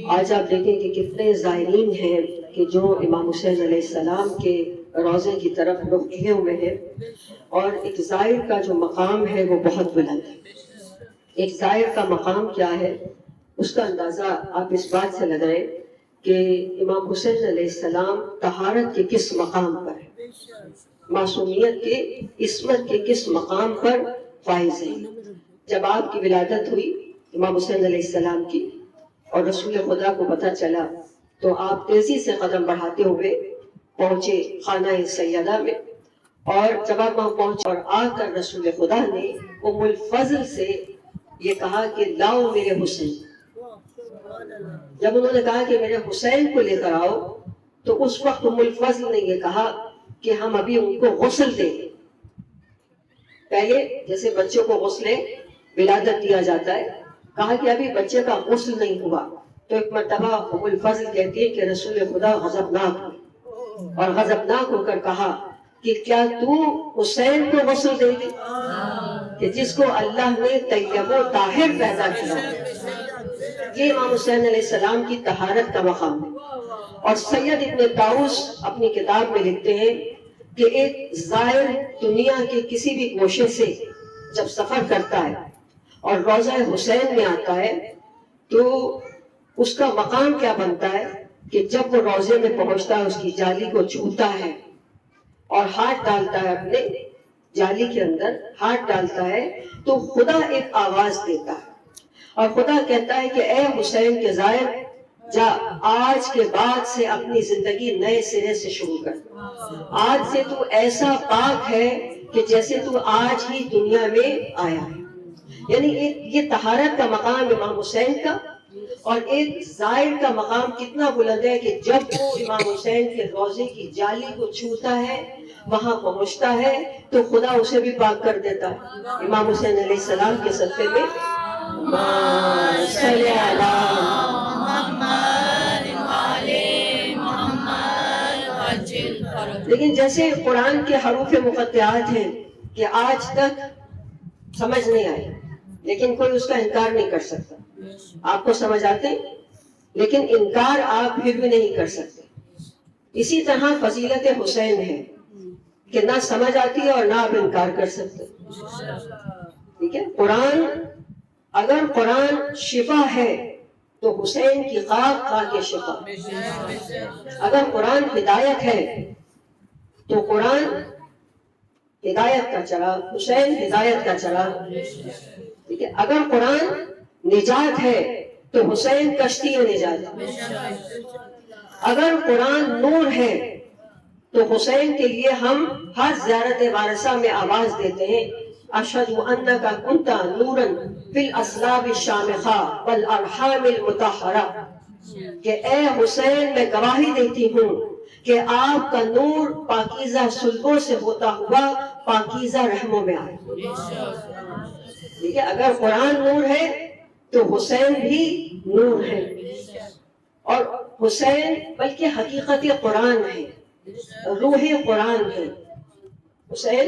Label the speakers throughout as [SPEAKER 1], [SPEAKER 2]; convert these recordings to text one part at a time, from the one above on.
[SPEAKER 1] آج آپ دیکھیں کہ کتنے زائرین ہیں کہ جو امام حسین علیہ السلام کے روضے کی طرف رخ کیے ہوئے ہیں، اور ایک زائر کا جو مقام ہے وہ بہت بلند ہے۔ ایک زائر کا مقام کیا ہے، اس کا اندازہ آپ اس بات سے لگائیں کہ امام حسین علیہ السلام طہارت کے کس مقام پر ہے، معصومیت کے، عصمت کے کس مقام پر فائز ہیں۔ جب آپ کی ولادت ہوئی امام حسین علیہ السلام کی اور رسول خدا کو پتہ چلا تو آپ تیزی سے قدم بڑھاتے ہوئے پہنچے خانہ سیدہ میں، اور جب آپ وہاں پہنچے اور آ کر رسول خدا نے ام الفضل سے یہ کہا کہ لاؤ میرے حسین۔ جب انہوں نے کہا کہ میرے حسین کو لے کر آؤ تو اس وقت ام الفضل نے یہ کہا کہ ہم ابھی ان کو غسل دیں گے۔ پہلے جیسے بچوں کو غسل ولادت دیا جاتا ہے، کہا کہ ابھی بچے کا غسل نہیں ہوا، تو ایک مرتبہ ام الفضل کہتی ہے کہ رسول خدا غضبناک ہوئے اور غضبناک ہو کر کہا کہ کیا تو حسین کو غسل دے گی کہ جس کو اللہ نے طیب و طاہر پیدا کیا؟ یہ امام حسین علیہ السلام کی طہارت کا مقام ہے۔ اور سید ابن طاؤس اپنی کتاب میں لکھتے ہیں کہ ایک زائر دنیا کے کسی بھی گوشے سے جب سفر کرتا ہے اور روضہ حسین میں آتا ہے تو اس کا مقام کیا بنتا ہے کہ جب وہ روضے میں پہنچتا ہے، اس کی جالی کو چھوتا ہے اور ہاتھ ڈالتا ہے، اپنے جالی کے اندر ہاتھ ڈالتا ہے تو خدا ایک آواز دیتا ہے اور خدا کہتا ہے کہ اے حسین کے زائر، جا آج کے بعد سے اپنی زندگی نئے سرے سے شروع کر، آج سے تو ایسا پاک ہے کہ جیسے تو آج ہی دنیا میں آیا ہے۔ یعنی یہ طہارت کا مقام امام حسین کا، اور ایک زائر کا مقام کتنا بلند ہے کہ جب وہ امام حسین کے روضے کی جالی کو چھوتا ہے، وہاں پہنچتا ہے تو خدا اسے بھی پاک کر دیتا ہے۔ امام حسین علیہ السلام کے صدقے میں صلی لیکن جیسے قرآن کے حروف مقطعات ہیں کہ آج تک سمجھ نہیں آئی، لیکن کوئی اس کا انکار نہیں کر سکتا۔ آپ کو سمجھ آتے لیکن انکار آپ پھر بھی نہیں کر سکتے۔ اسی طرح فضیلت حسین ہے کہ نہ سمجھ آتی ہے اور نہ آپ انکار کر سکتے۔ ٹھیک ہے، قرآن، اگر قرآن شفا ہے تو حسین کی خاک خاک شفا، اگر قرآن ہدایت ہے تو قرآن ہدایت کا چراغ، حسین ہدایت کا چراغ۔ ٹھیک ہے، اگر قرآن نجات ہے تو حسین کشتی نجات، اگر قرآن نور ہے تو حسین کے لیے ہم ہر زیارت وارثہ میں آواز دیتے ہیں اشہد انک کنت نورا فی الاصلاب الشامخہ والارحام المطہرہ، کہ اے حسین میں گواہی دیتی ہوں کہ آپ کا نور پاکیزہ صلبوں سے ہوتا ہوا پاکیزہ رحموں میں آئے۔ ٹھیک ہے، اگر قرآن نور ہے تو حسین بھی نور ہے، اور حسین بلکہ حقیقت قرآن ہے، روح قرآن ہے۔ حسین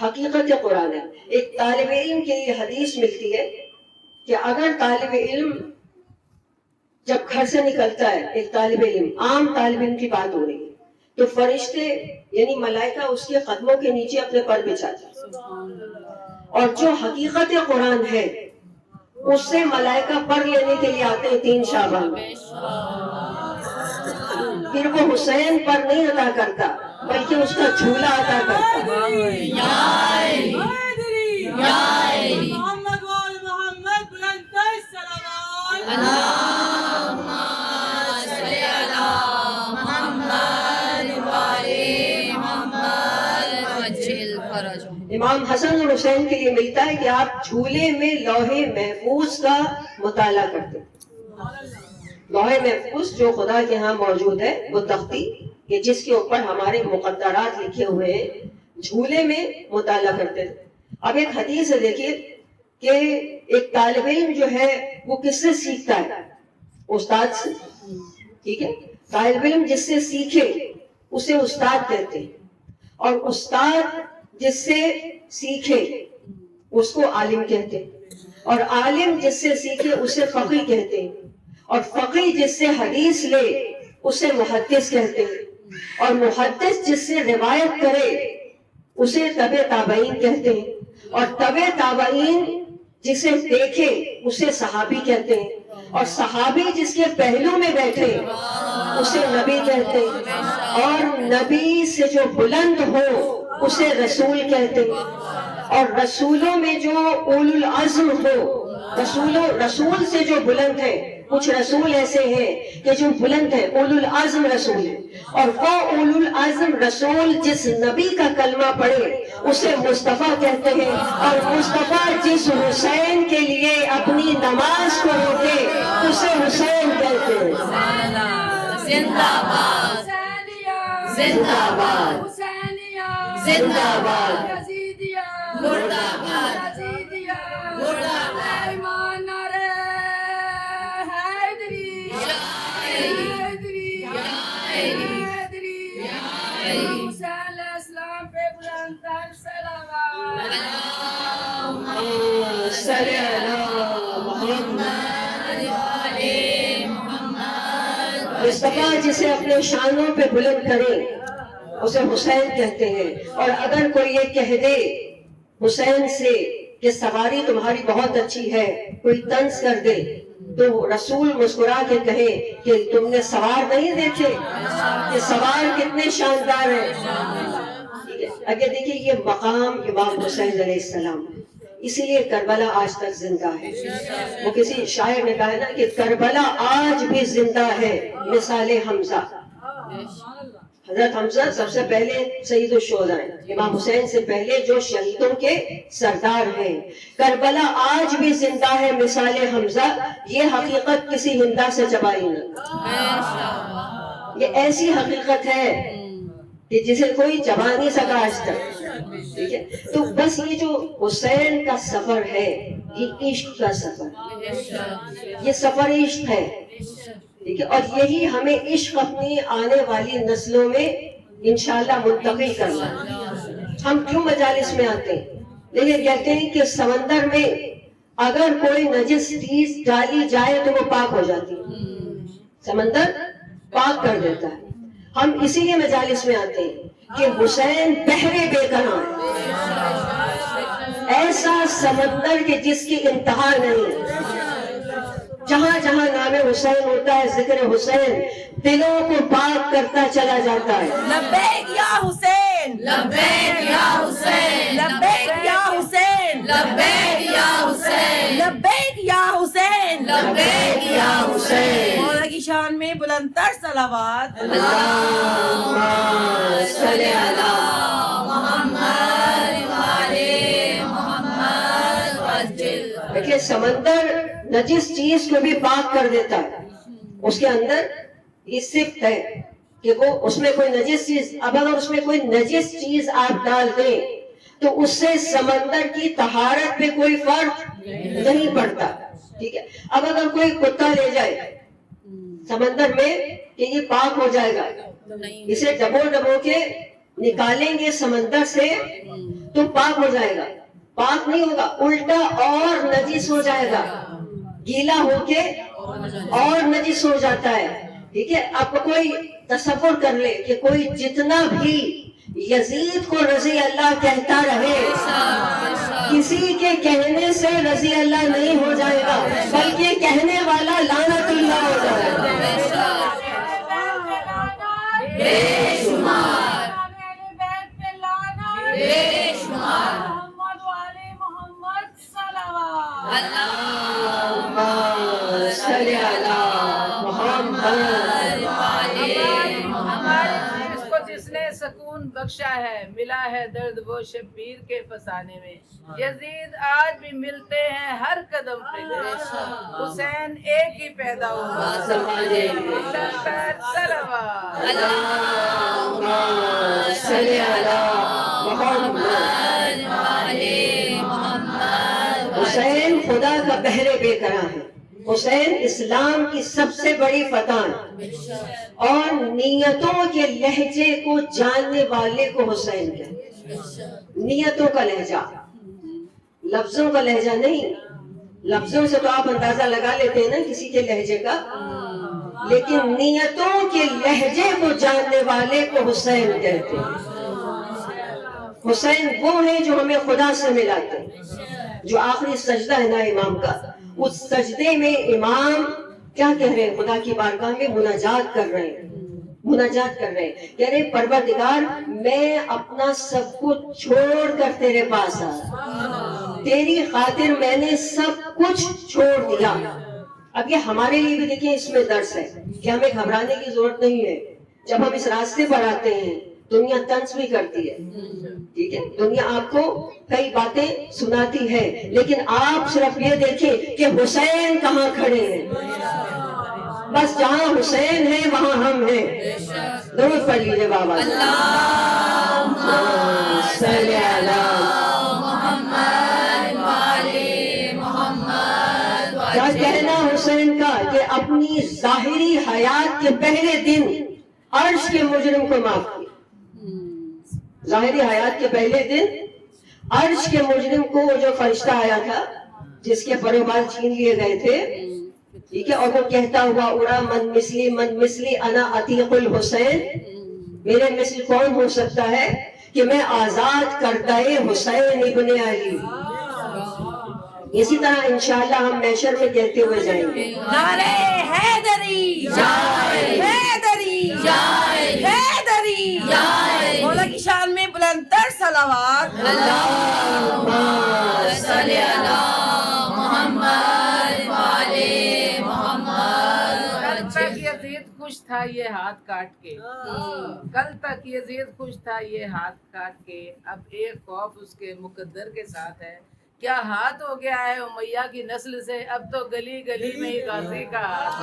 [SPEAKER 1] حقیقت قرآن ہے۔ ایک طالب علم کے لیے حدیث ملتی ہے کہ اگر طالب علم جب گھر سے نکلتا ہے، ایک طالب علم، عام طالب علم کی بات ہو رہی ہے، تو فرشتے یعنی ملائکہ اس کے قدموں کے نیچے اپنے پر بچھاتے ہیں، اور جو حقیقت قرآن ہے اس سے ملائکہ پر لینے کے لیے آتے ہیں 3 شعبان میں، پھر وہ حسین پر نہیں عطا کرتا بلکہ اس کا جھولا عطا کرتا۔ امام حسن اور حسین کے لیے ملتا ہے کہ آپ جھولے میں لوح محفوظ کا مطالعہ کرتے ہیں۔ لوح محفوظ جو خدا کے ہاں موجود ہے، وہ تختی کہ جس کے اوپر ہمارے مقدرات لکھے ہوئے ہیں، جھولے میں مطالعہ کرتے ہیں۔ اب ایک حدیث ہے، دیکھیے کہ ایک طالب علم جو ہے وہ کس سے سیکھتا ہے؟ استاد سے۔ ٹھیک ہے، طالب علم جس سے سیکھے اسے استاد کہتے ہیں، اور استاد جس سے سیکھے اس کو عالم کہتے ہیں، اور عالم جس سے سیکھے اسے فقیہ کہتے ہیں، اور فقی جس سے حدیث لے اسے محدث کہتے ہیں، اور محدث جس سے روایت کرے اسے تبع تابعین کہتے ہیں، اور تبع تابعین جسے دیکھے اسے صحابی کہتے ہیں، اور صحابی جس کے پہلو میں بیٹھے اسے نبی کہتے ہیں، اور نبی سے جو بلند ہو اسے رسول کہتے ہیں، اور رسولوں میں جو اولو العزم ہو، رسول سے جو بلند ہے، کچھ رسول ایسے ہیں کہ جو بلند ہے، اولو العزم رسول ہے، اور وہ اولو العزم رسول جس نبی کا کلمہ پڑھے اسے مصطفیٰ کہتے ہیں، اور مصطفیٰ جس حسین کے لیے اپنی نماز کو روکے اسے حسین کہتے ہیں۔
[SPEAKER 2] زندہ باد،
[SPEAKER 1] زندہ باد، زندہ باد،
[SPEAKER 2] مردہ باد، مردہ باد،
[SPEAKER 1] صلی اللہ مصطفیٰ جسے اپنے شانوں پہ بلند کرے اسے حسین کہتے ہیں، اور اگر کوئی یہ کہہ دے حسین سے کہ سواری تمہاری بہت اچھی ہے، کوئی طنز کر دے تو رسول مسکرا کے کہے کہ تم نے سوار نہیں دیکھے کہ سوار کتنے شاندار ہیں۔ اگر دیکھیے یہ مقام امام حسین علیہ السلام، اسی لیے کربلا آج تک زندہ ہے۔ وہ کسی شاعر نے کہا ہے نا کہ کربلا آج بھی زندہ ہے مثال حمزہ۔ حضرت حمزہ سب سے پہلے سید الشہداء ہیں، امام حسین سے پہلے جو شہیدوں کے سردار ہیں۔ کربلا آج بھی زندہ ہے مثال حمزہ، یہ حقیقت کسی ہندا سے چبائی نہیں۔ یہ ایسی حقیقت ہے کہ جسے کوئی چبا نہیں سکا آج تک، ٹھیک ہے؟ تو بس یہ جو حسین کا سفر ہے یہ عشق کا سفر، یہ سفر عشق ہے، ٹھیک ہے؟ اور یہی ہمیں عشق اپنی آنے والی نسلوں میں انشاءاللہ منتقل کرنا ہے۔ ہم کیوں مجالس میں آتے ہیں؟ لیکن کہتے ہیں کہ سمندر میں اگر کوئی نجس چیز ڈالی جائے تو وہ پاک ہو جاتی ہے، سمندر پاک کر دیتا ہے۔ ہم اسی لیے مجالس میں آتے ہیں کہ حسین بحر بے کراں، ایسا سمندر کہ جس کی انتہا نہیں، جہاں جہاں نام حسین ہوتا ہے، ذکر حسین دلوں کو پاک کرتا چلا جاتا ہے۔
[SPEAKER 2] لبیک یا حسین، لبیک یا حسین، لبیک یا حسین، لبیک یا حسین، لبیک یا حسین، لبیک یا حسین۔ مولا کی شان میں بلند تر صلوات،
[SPEAKER 1] اللہم صلی علی
[SPEAKER 2] محمد وعلی محمد وسلم۔
[SPEAKER 1] دیکھیے سمندر نجس چیز کو بھی پاک کر دیتا ہے، اس کے اندر یہ صفت ہے کہ وہ اس میں کوئی نجس چیز، اب اگر اس میں کوئی نجس چیز آپ ڈال دیں تو اس سے سمندر کی طہارت پہ کوئی فرق نہیں پڑتا، ٹھیک ہے؟ اب اگر کوئی کتا لے جائے سمندر میں کہ یہ پاک ہو جائے گا، اسے ڈبو ڈبو کے نکالیں گے سمندر سے تو پاک ہو جائے گا، پاک نہیں ہوگا، الٹا اور نجس ہو جائے گا، گیلا ہو کے اور نجس ہو جاتا ہے، ٹھیک ہے؟ اب کوئی تصور کر لے کہ کوئی جتنا بھی یزید کو رضی اللہ کہتا رہے، کسی کے کہنے سے رضی اللہ نہیں ہو جائے گا، بلکہ کہنے والا لعنت اللہ ہو جائے گا۔
[SPEAKER 2] بے شمار، بے شمار،
[SPEAKER 1] اللہم صلی علی محمد
[SPEAKER 2] وعلی محمد۔
[SPEAKER 3] اس کو جس نے سکون بخشا ہے، ملا ہے درد وہ شبیر کے فسانے میں، یزید آج بھی ملتے ہیں ہر قدم پہ، حسین ایک ہی پیدا ہوا، صلوات۔
[SPEAKER 1] اللہم صلی علی محمد
[SPEAKER 2] وعلی محمد۔
[SPEAKER 1] حسین خدا کا بحر بے کراں ہے، حسین اسلام کی سب سے بڑی فتح ہے، اور نیتوں کے لہجے کو جاننے والے کو حسین کہتے ہیں۔ نیتوں کا لہجہ، لفظوں کا لہجہ نہیں، لفظوں سے تو آپ اندازہ لگا لیتے ہیں نا کسی کے لہجے کا، لیکن نیتوں کے لہجے کو جاننے والے کو حسین کہتے ہیں۔ حسین وہ ہیں جو ہمیں خدا سے ملاتے ہیں۔ جو آخری سجدہ ہے نا امام کا، اس سجدے میں امام کیا کہہ رہے ہیں؟ خدا کی بارگاہ میں مناجات کر رہے ہیں، مناجات کر رہے ہیں، کہہ رہے پروردگار میں اپنا سب کچھ چھوڑ کر تیرے پاس آیا، تیری خاطر میں نے سب کچھ چھوڑ دیا۔ اب یہ ہمارے لیے بھی دیکھیں اس میں درس ہے کہ ہمیں گھبرانے کی ضرورت نہیں ہے۔ جب ہم اس راستے پر آتے ہیں دنیا طنز بھی کرتی ہے، ٹھیک ہے، دنیا آپ کو کئی باتیں سناتی ہے، لیکن آپ صرف یہ دیکھیں کہ حسین کہاں کھڑے ہیں۔ بس جہاں حسین ہے وہاں ہم ہیں۔ درود پڑھ لیجیے بابا۔ اللہم صلی علی محمد وعلی محمد۔ کیا کہنا حسین کا کہ اپنی ظاہری حیات کے پہلے دن عرش کے مجرم کو معاف کیا۔ ظاہری حیات کے پہلے دن عرش کے مجرم کو وہ جو فرشتہ آیا تھا جس کے پر و بال چھین لیے گئے تھے، ٹھیک ہے، اور وہ کہتا ہوا اڑا من مثلی انا عتیق الحسین، میرے مثل کون ہو سکتا ہے کہ میں آزاد کردہ حسین ابن علی۔ اسی طرح انشاءاللہ ہم محشر میں کہتے ہوئے جائیں گے،
[SPEAKER 2] نعرہ حیدری جائے، حیدری جائے، حیدری جائے۔ مولا کی شان میں بلند تر صلوات۔ اللہم صلی علی محمد وعلی محمد۔
[SPEAKER 3] کل تک یزید خوش تھا یہ ہاتھ کاٹ کے، کل تک یزید خوش تھا یہ ہاتھ کاٹ کے، اب ایک خوف اس کے مقدر کے ساتھ ہے، کیا ہاتھ ہو گیا ہے امیہ کی نسل سے، اب تو گلی گلی میں ہی غازی کا ہاتھ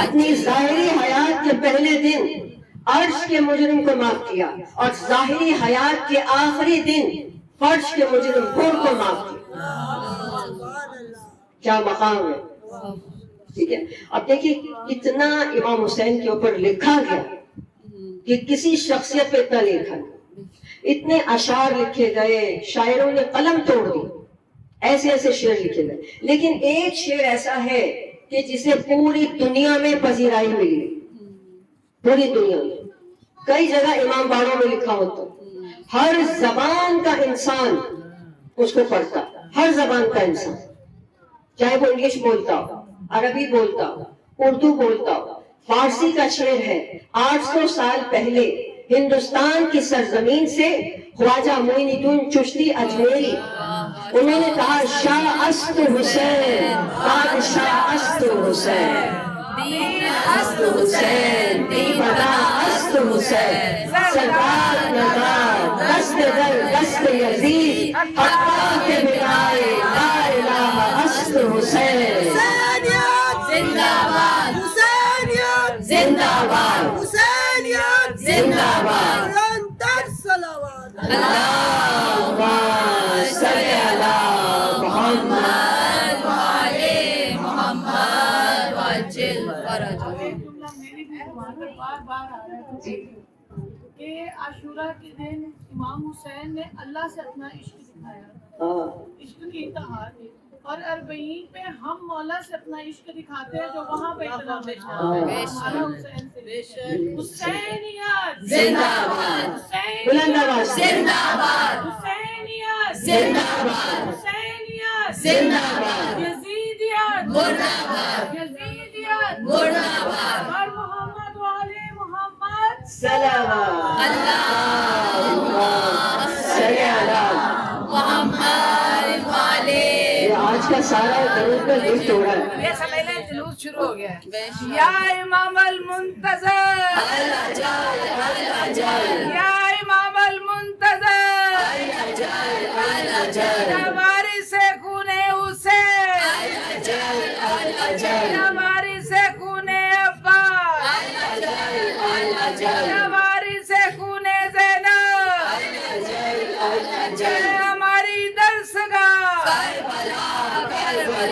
[SPEAKER 1] اپنی ظاہری حیات کے پہلے دن عرش کے مجرم کو معاف کیا، اور ظاہری حیات کے آخری دن فرش کے مجرم کو معاف کیا۔ کیا مقام ہے، ٹھیک ہے۔ اب دیکھیے کتنا امام حسین کے اوپر لکھا گیا کہ کسی شخصیت پہ اتنا لکھا گیا، اتنے اشعار لکھے گئے، شاعروں نے قلم توڑ دی، ایسے ایسے شعر لکھے گئے، لیکن ایک شعر ایسا ہے کہ جسے پوری دنیا میں پذیرائی ملی، پوری دنیا میں کئی جگہ امام باڑوں میں لکھا ہوتا، ہر زبان کا انسان اس کو پڑھتا، ہر زبان کا انسان، چاہے وہ انگلش بولتا ہو، عربی بولتا ہو، اردو بولتا ہو۔ فارسی کا شعر ہے، 800 سال پہلے ہندوستان کی سرزمین سے خواجہ معین الدین چشتی اجمیری، انہوں نے کہا شاہ است حسین، بادشاہ است حسین، دین است حسین، دیوانہ است حسین، سردار نگار دست در دست یزید، حقا کے بنائے لا الہ است حسین۔
[SPEAKER 2] حسینیت زندہ باد، حسینیت زندہ باد، حسینیت زندہ باد۔ بلند تر صلوات۔
[SPEAKER 1] اللہم صلی علی محمد
[SPEAKER 2] وعلی محمد وعجل فرجہ۔
[SPEAKER 4] بار بار آ رہا ہے کہ عاشورہ کے دن امام حسین نے اللہ سے اپنا عشق دکھایا، عشق کی انتہا تھی، اور اربعین پہ ہم مولا سے اپنا عشق دکھاتے ہیں جو وہاں پہ اتنا ہمارا حسین سے۔ حسینیت
[SPEAKER 2] زندہ باد،
[SPEAKER 1] بلند آواز سے
[SPEAKER 2] زندہ باد،
[SPEAKER 4] حسینیت
[SPEAKER 2] زندہ باد،
[SPEAKER 4] حسینیت
[SPEAKER 2] زندہ باد،
[SPEAKER 4] یزیدیت
[SPEAKER 2] مردہ باد،
[SPEAKER 4] یزیدیت
[SPEAKER 2] مردہ باد۔
[SPEAKER 4] اور محمد وعلی محمد
[SPEAKER 1] صلوات۔
[SPEAKER 2] اللہم
[SPEAKER 1] صلی علی
[SPEAKER 2] محمد وعلی۔
[SPEAKER 1] یہ آج کا سارا درود کا لسٹ ہو رہا ہے۔
[SPEAKER 3] یہ سمجھ لیں جلوس شروع ہو گیا ہے۔ یا امام المنتظر،
[SPEAKER 2] اللہ جائے، اللہ جائے،
[SPEAKER 3] یا امام المنتظر،
[SPEAKER 2] اللہ جائے،
[SPEAKER 3] یا وارث خون حسین،
[SPEAKER 2] اللہ جائے، اللہ جائے،
[SPEAKER 3] یا وارث خون عباس،
[SPEAKER 2] اللہ جائے، اللہ جائے،
[SPEAKER 3] یا وارث خون زینب،
[SPEAKER 2] اللہ جائے، اللہ
[SPEAKER 3] اے
[SPEAKER 2] جائے۔
[SPEAKER 3] ہماری درسگاہ،
[SPEAKER 2] کربلا، کربلا،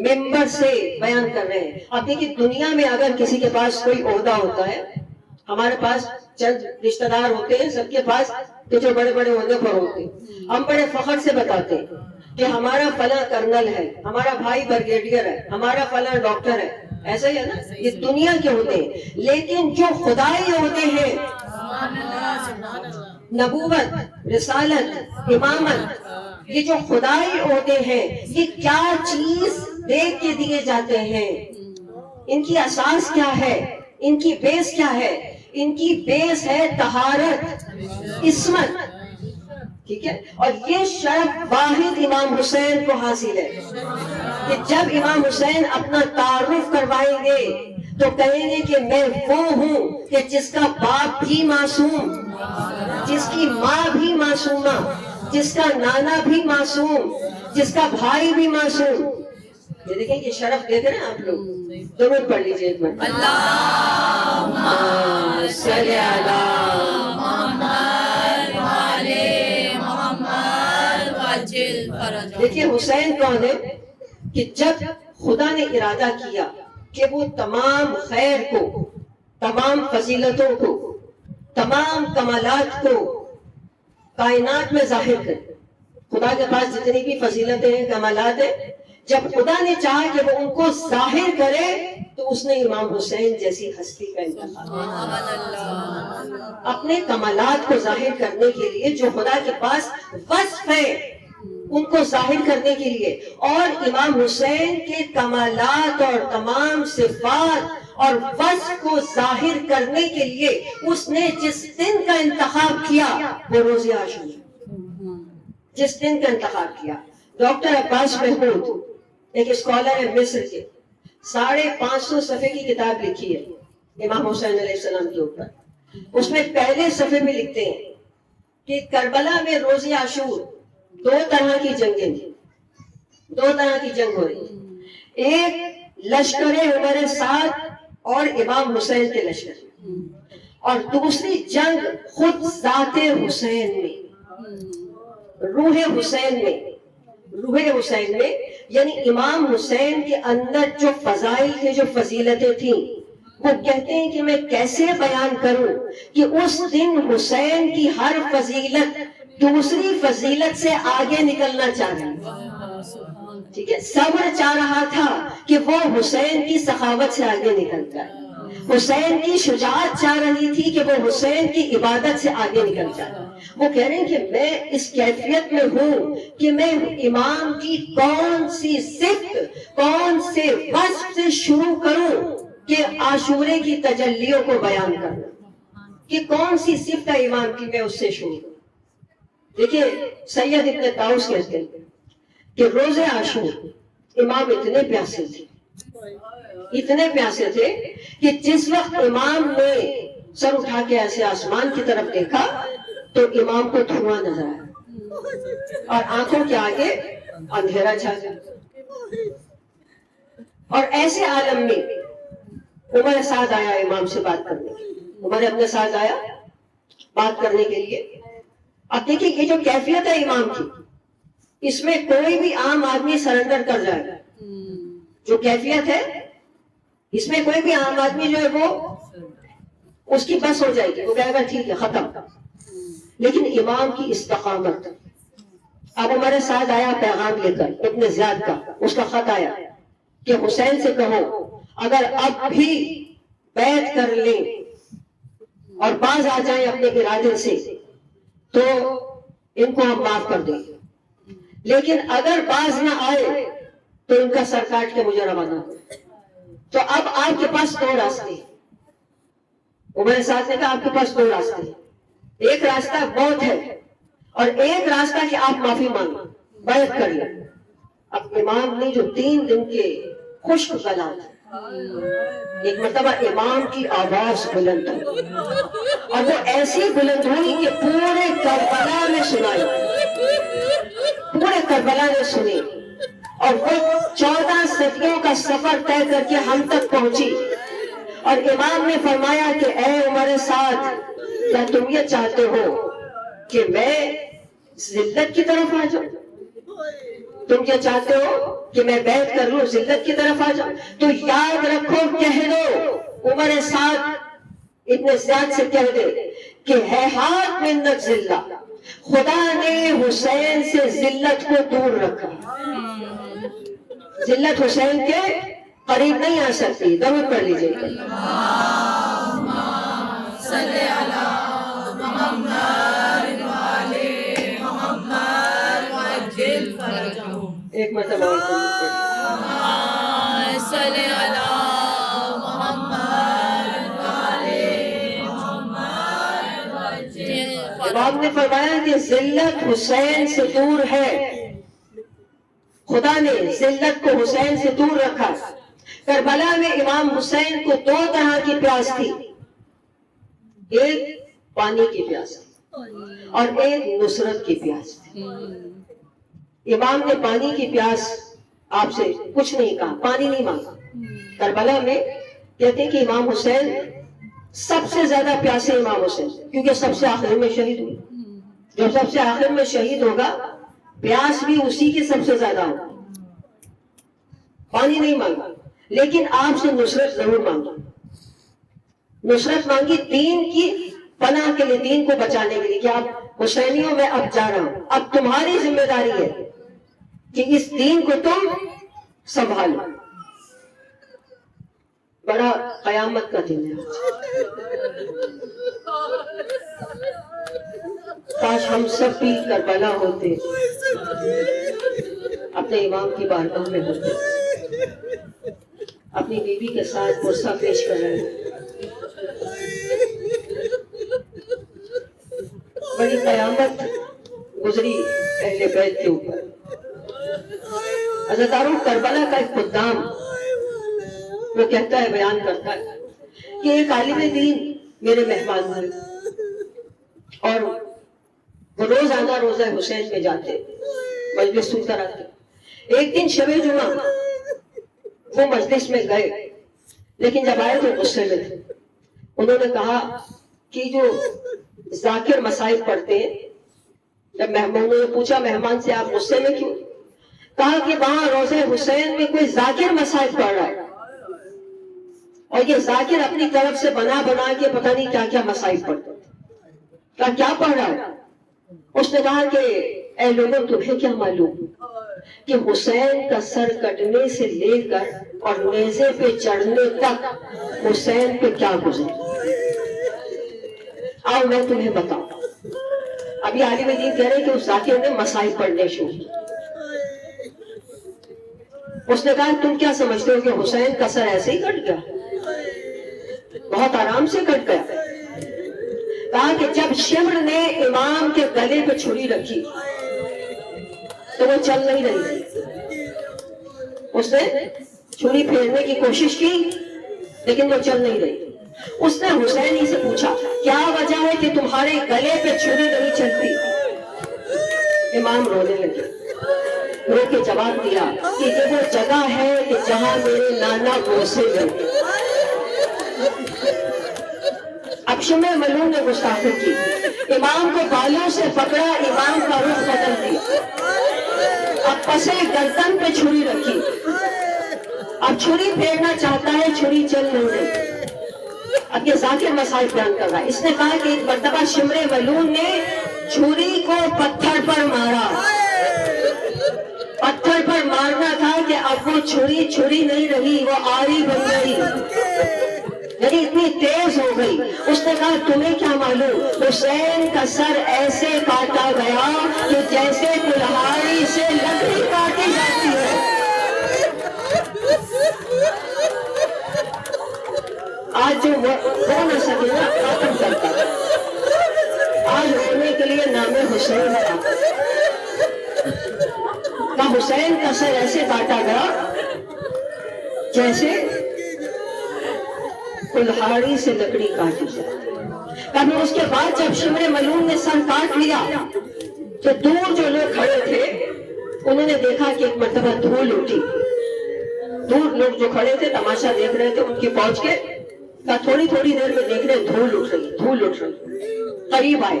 [SPEAKER 1] ممبر سے بیان کر رہے ہیں. اب دیکھیے دنیا میں اگر کسی کے پاس کوئی عہدہ ہوتا ہے, ہمارے پاس چند رشتہ دار ہوتے ہیں, سب کے پاس کہ جو بڑے بڑے عہدے پر ہوتے ہیں, ہم بڑے فخر سے بتاتے ہیں کہ ہمارا فلاں کرنل ہے, ہمارا بھائی بریگیڈیئر ہے, ہمارا فلاں ڈاکٹر ہے. ایسا ہی ہے نا, یہ دنیا کے ہوتے ہیں. لیکن جو خدائی ہوتے ہیں, نبوت, رسالت, امامت, یہ جو خدائی ہوتے ہیں, یہ کیا چیز دیکھ کے دیے جاتے ہیں, ان کی اساس کیا ہے, ان کی بیس کیا ہے. ان کی بیس ہے طہارت, عصمت, ٹھیک ہے. اور یہ شرف واحد امام حسین کو حاصل ہے کہ جب امام حسین اپنا تعارف کروائیں گے تو کہیں گے کہ میں وہ ہوں کہ جس کا باپ بھی معصوم, جس کی ماں بھی معصومہ, جس کا نانا بھی معصوم, جس کا بھائی بھی معصوم. یہ دیکھیں یہ شرف دیکھ رہے ہیں آپ لوگ, ضرور پڑھ لیجیے ایک منٹ. اللہم صلی علی محمد وعلی محمد وعجل فرجہ. دیکھیے حسین کون ہے کہ جب خدا نے ارادہ کیا کہ وہ تمام خیر کو, تمام فضیلتوں کو, تمام کمالات کو کائنات میں ظاہر کرے. خدا کے پاس جتنی بھی فضیلتیں ہیں, کمالات ہیں, جب خدا نے چاہا کہ وہ ان کو ظاہر کرے تو اس نے امام حسین جیسی ہستی کا انتخاب اپنے کمالات کو ظاہر کرنے کے لیے, جو خدا کے پاس وصف ہے ان کو ظاہر کرنے کے لیے. اور امام حسین کے کمالات اور تمام صفات اور وصف کو ظاہر کرنے کے لیے اس نے جس دن کا انتخاب کیا وہ روز عاشور. جس دن کا انتخاب کیا, ڈاکٹر عباس محمود ایک اسکالر ہے مصر کے, 550 صفحے کی کتاب لکھی ہے امام حسین علیہ السلام کے اوپر. اس میں پہلے صفحے میں لکھتے ہیں کہ کربلا میں روز عاشور 2 طرح کی جنگیں تھیں, 2 طرح کی جنگ ہو رہی ہے. ایک لشکر عمر سعد اور امام حسین کے لشکر, اور دوسری جنگ خود ذات حسین میں, روح حسین میں. روح حسین میں یعنی امام حسین کے اندر جو فضائل تھے, جو فضیلتیں تھیں, وہ کہتے ہیں کہ میں کیسے بیان کروں کہ اس دن حسین کی ہر فضیلت دوسری فضیلت سے آگے نکلنا چاہ رہی, ٹھیک ہے. صبر چاہ رہا تھا کہ وہ حسین کی سخاوت سے آگے نکل جائے, حسین کی شجاعت چاہ رہی تھی کہ وہ حسین کی عبادت سے آگے نکل جائے. وہ کہہ رہے ہیں کہ میں اس کیفیت میں ہوں کہ میں امام کی کون سی صفت, کون سے وصف سے شروع کروں کہ عاشورے کی تجلیوں کو بیان کروں, کہ کون سی صفت ہے امام کی, میں اس سے شروع کروں. دیکھیے سید ابن طاؤس کہتے ہیں کہ روز عاشور امام اتنے پیاسے تھے, اتنے پیاسے تھے کہ جس وقت امام نے سر اٹھا کے ایسے آسمان کی طرف دیکھا تو امام کو دھواں نظر آیا اور آنکھوں کے آگے اندھیرا چھا گیا. اور ایسے عالم میں عمر سعد آیا امام سے بات کرنے کے لیے, عمر اپنے ساتھ آیا بات کرنے کے لیے. اب دیکھیں یہ جو کیفیت ہے امام کی, اس میں کوئی بھی عام آدمی سرنڈر کر جائے گا. جو کیفیت ہے اس میں کوئی بھی عام آدمی جو ہے وہ اس کی بس ہو جائے گی, وہ کہے گا ٹھیک ہے ختم. لیکن امام کی استقامت. اب ہمارے ساتھ آیا پیغام لے کر ابن زیاد کا, اس کا خط آیا کہ حسین سے کہو اگر اب بھی بیعت کر لیں اور باز آ جائیں اپنے ارادے سے تو ان کو ہم معاف کر دیں, لیکن اگر باز نہ آئے تو ان کا سر کاٹ کے مجھے روانہ ہو. تو اب آپ کے پاس 2 راستے ہیں. عمر سعد نے کہا آپ کے پاس 2 راستے ہیں, ایک راستہ موت ہے اور ایک راستہ کہ آپ معافی مانگو, بیعت کر لیں. اب امام نے جو 3 دن کے خشک گلا تھے, ایک مرتبہ امام کی آواز بلند ہوئی اور وہ ایسی بلند ہوئی کہ پورے کربلا میں سنائی, پورے کربلا نے سنی, اور وہ 14 صدیوں کا سفر طے کر کے ہم تک پہنچی. اور امام نے فرمایا کہ اے عمر سعد, کیا تم یہ چاہتے ہو کہ میں ذلت کی طرف آ جاؤں؟ تم یہ چاہتے ہو کہ میں بیعت کر لوں ذلت کی طرف آ جاؤں؟ تو یاد رکھو، کہہ دو عمر سعد ابن زیاد سے کہہ دے کہ ہے ہاتھ منت ذلہ، خدا نے حسین سے ذلت کو دور رکھا، ذلت حسین کے قریب نہیں آ سکتی. درود پڑھ لیجیے. ایک مرتبہ اور درود پڑھ. امام نے فرمایا کہ ذلت حسین سے دور ہے، خدا نے ذلت کو حسین سے دور رکھا. کربلا میں امام حسین کو دو طرح کی پیاس تھی، ایک پانی کی پیاس تھی اور ایک نصرت کی پیاس تھی. امام نے پانی کی پیاس آپ سے کچھ نہیں کہا، پانی نہیں مانگا. کربلا میں کہتے ہیں کہ امام حسین سب سے زیادہ پیاسے امام حسین، کیونکہ سب سے آخر میں شہید ہوئے. جو سب سے آخر میں شہید ہوگا پیاس بھی اسی کی سب سے زیادہ ہوگا. پانی نہیں مانگا، لیکن آپ سے نصرت ضرور مانگی. نصرت مانگی دین کی پناہ کے لیے، دین کو بچانے کے لیے کہ آپ حسینیوں میں اب جا رہا ہوں، اب تمہاری ذمہ داری ہے کہ اس دین کو تم سنبھالو. بڑا قیامت کا دن ہے. کاش ہم سب بھی کربلا ہوتے، اپنے امام کی بارگاہ میں ہوتے، اپنی بیوی کے ساتھ غصہ پیش کر رہے ہیں. بڑی قیامت گزری اہل بیت کے اوپر. عزیزانو، کربلا کا ایک خدام وہ کہتا ہے، بیان کرتا ہے کہ ایک عالم دین میرے مہمان ہوئے اور وہ روزانہ روزہ حسین میں جاتے، مجلس سنتا رہتے. ایک دن شب جمعہ وہ مجلس میں گئے، لیکن جب آئے تو غصے میں تھے. انہوں نے کہا کہ جو ذاکر مصائب پڑھتے ہیں، جب مہمانوں نے پوچھا مہمان سے آپ غصے میں کیوں؟ کہا کہ وہاں روزہ حسین میں کوئی ذاکر مصائب پڑھ رہا ہے اور یہ ذاکر اپنی طرف سے بنا بنا کے پتہ نہیں کیا کیا مصائب پڑھتا ہے. کیا پڑھ رہا ہے؟ اس نے کہا کہ اے لوگوں، تمہیں کیا معلوم کہ حسین کا سر کٹنے سے لے کر اور نیزے پہ چڑھنے تک حسین پہ کیا گزرا؟ آؤ میں تمہیں بتاؤں. ابھی عالم دین کہہ رہے کہ اس ذاکر نے مصائب پڑھنے شروع کیے. اس نے کہا تم کیا سمجھتے ہو کہ حسین کا سر ایسے ہی کٹ گیا؟ بہت آرام سے کٹ گیا. کہا کہ جب شمر نے امام کے گلے پہ چھری رکھی تو وہ چل نہیں رہی تھی. اس نے چھری پھیرنے کی کوشش کی لیکن وہ چل نہیں رہی. اس نے حسین ہی سے پوچھا کیا وجہ ہے کہ تمہارے گلے پہ چھری نہیں چلتی؟ امام رونے لگے. رو کے جواب دیا کہ یہ وہ جگہ ہے کہ جہاں میرے نانا بوسے گئے. اب شمع ملعون نے گستاخی کی، امام کو بالوں سے پکڑا، امام کا رخ بدل دیا. اب پسے گردن پہ چھری رکھی، اب چھری پھیرنا چاہتا ہے، چھری چل نہیں رہی. اب یہ ذاکر مسائل بیان کر رہا ہے. اس نے کہا کہ ایک مرتبہ شمع ملعون نے چھری کو پتھر پر مارا. پتھر پر مارنا تھا کہ اب وہ چھری نہیں رہی، وہ آری بن گئی، یعنی اتنی تیز ہو گئی. اس نے کہا تمہیں کیا معلوم، حسین کا سر ایسے کاٹا گیا کہ جیسے کلہاڑی سے لکڑی کاٹی جاتی ہے. آج جو رو نہ سکے نا ختم کرتا، آج رونے کے لیے نام حسین تھا. حسین کا سر ایسے کاٹا گیا جیسے کلہاڑی سے لکڑی کاٹی جاتی. کبھی اس کے بعد جب شمع ملعون نے سر کاٹ لیا تو دور جو لوگ کھڑے تھے انہوں نے دیکھا کہ ایک مرتبہ دھول اٹھی. دور لوگ جو کھڑے تھے تماشا دیکھ رہے تھے، ان کے پہنچ کے تھوڑی دیر میں دیکھ رہے دھول اٹھ رہی. قریب آئے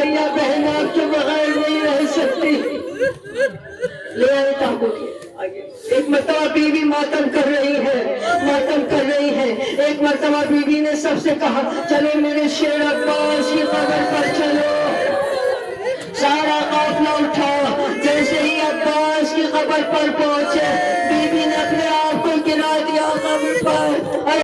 [SPEAKER 1] بھیا بہن آپ کے بغیر نہیں رہ سکتی. لے آئے تابوت. ایک مرتبہ بیوی ماتم کر رہی ہے. ایک مرتبہ بیوی نے سب سے کہا چلو میرے شیر عباس کی قبر پر چلو. سارا قافلہ اٹھا. جیسے ہی عباس کی قبر پر پہنچے بیوی نے اپنے آپ کو گرا دیا قبر پر.